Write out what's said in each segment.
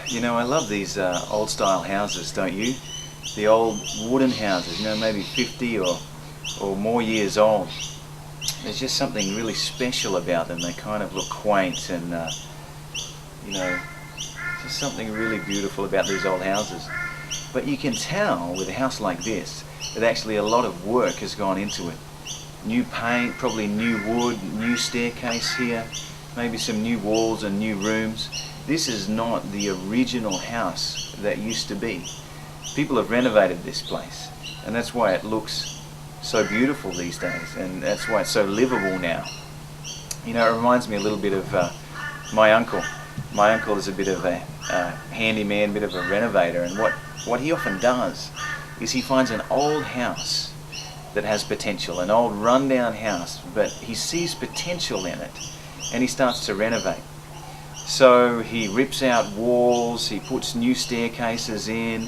You know, I love these old style houses, don't you? The old wooden houses, you know, maybe 50 or more years old. There's just something really special about them. They kind of look quaint and, you know, just something really beautiful about these old houses. But you can tell with a house like this that actually a lot of work has gone into it. New paint, probably new wood, new staircase here, maybe some new walls and new rooms. This is not the original house that used to be. People have renovated this place, and that's why it looks so beautiful these days, and that's why it's so livable now. You know, it reminds me a little bit of my uncle. My uncle is a bit of a handyman, a bit of a renovator, and what he often does is he finds an old house that has potential, an old rundown house, but he sees potential in it, and he starts to renovate. So he rips out walls, he puts new staircases in,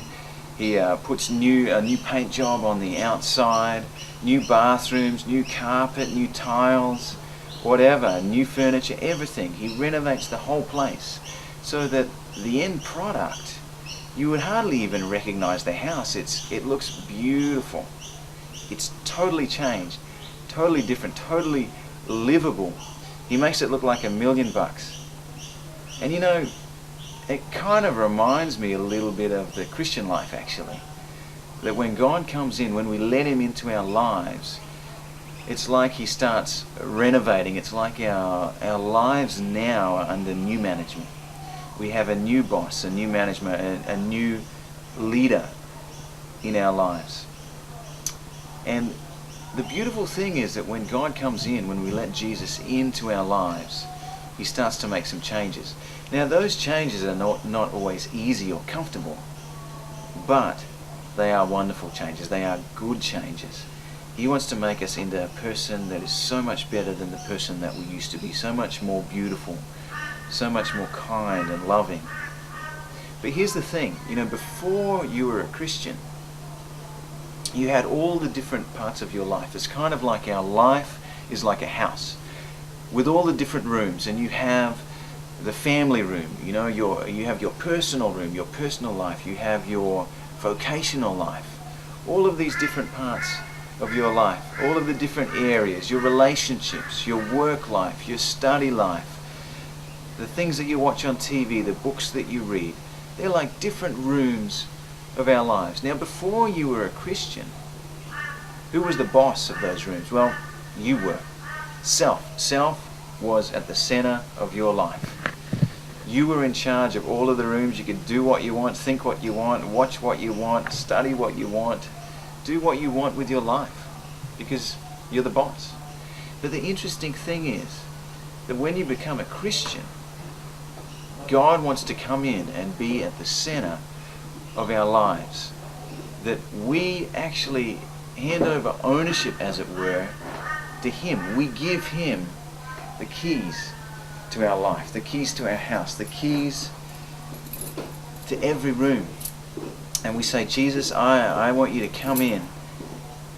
he puts a new paint job on the outside, new bathrooms, new carpet, new tiles, whatever, new furniture, everything. He renovates the whole place so that the end product, you would hardly even recognize the house. It looks beautiful. It's totally changed, totally different, totally livable. He makes it look like $1 million. And you know, it kind of reminds me a little bit of the Christian life actually. That when God comes in, when we let Him into our lives, it's like He starts renovating. It's like our lives now are under new management. We have a new boss, a new management, a new leader in our lives. And the beautiful thing is that when God comes in, when we let Jesus into our lives, He starts to make some changes. Now those changes are not always easy or comfortable, but they are wonderful changes. They are good changes. He wants to make us into a person that is so much better than the person that we used to be, so much more beautiful, so much more kind and loving. But here's the thing, you know, before you were a Christian, you had all the different parts of your life. It's kind of like our life is like a house with all the different rooms, and you have the family room, you know, you have your personal room, your personal life, you have your vocational life, all of these different parts of your life, all of the different areas, your relationships, your work life, your study life, the things that you watch on TV, the books that you read. They're like different rooms of our lives. Now before you were a Christian, who was the boss of those rooms? Well, you were. Self was at the center of your life. You were in charge of all of the rooms. You could do what you want, think what you want, watch what you want, study what you want, do what you want with your life, because you're the boss. But the interesting thing is that when you become a Christian, God wants to come in and be at the center of our lives. That we actually hand over ownership, as it were, to Him. We give Him the keys to our life, the keys to our house, the keys to every room. And we say, Jesus, I want you to come in.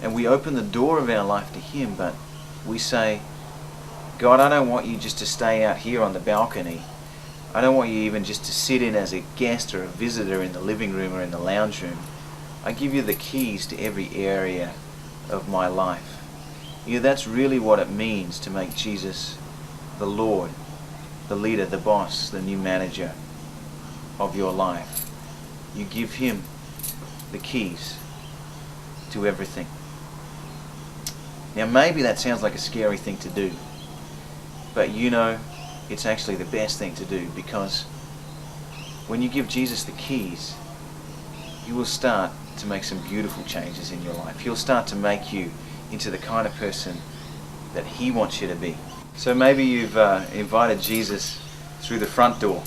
And we open the door of our life to Him, but we say, God, I don't want you just to stay out here on the balcony. I don't want you even just to sit in as a guest or a visitor in the living room or in the lounge room. I give you the keys to every area of my life. You know, that's really what it means to make Jesus the Lord, the leader, the boss, the new manager of your life. You give Him the keys to everything. Now maybe that sounds like a scary thing to do, but you know, it's actually the best thing to do, because when you give Jesus the keys, you will start to make some beautiful changes in your life. He'll start to make you into the kind of person that He wants you to be. So maybe you've invited Jesus through the front door.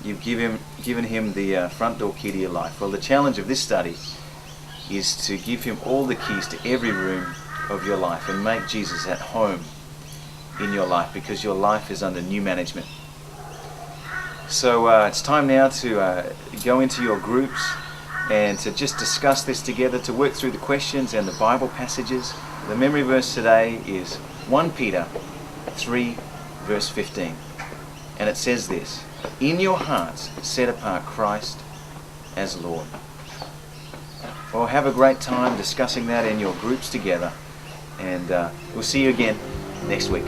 You've given Him the front door key to your life. Well, the challenge of this study is to give Him all the keys to every room, of your life and make Jesus at home in your life, because your life is under new management. So it's time now to go into your groups and to just discuss this together, to work through the questions and the Bible passages. The memory verse today is 1 Peter 3 verse 15. And it says this: "In your hearts set apart Christ as Lord." Well, have a great time discussing that in your groups together, and we'll see you again next week.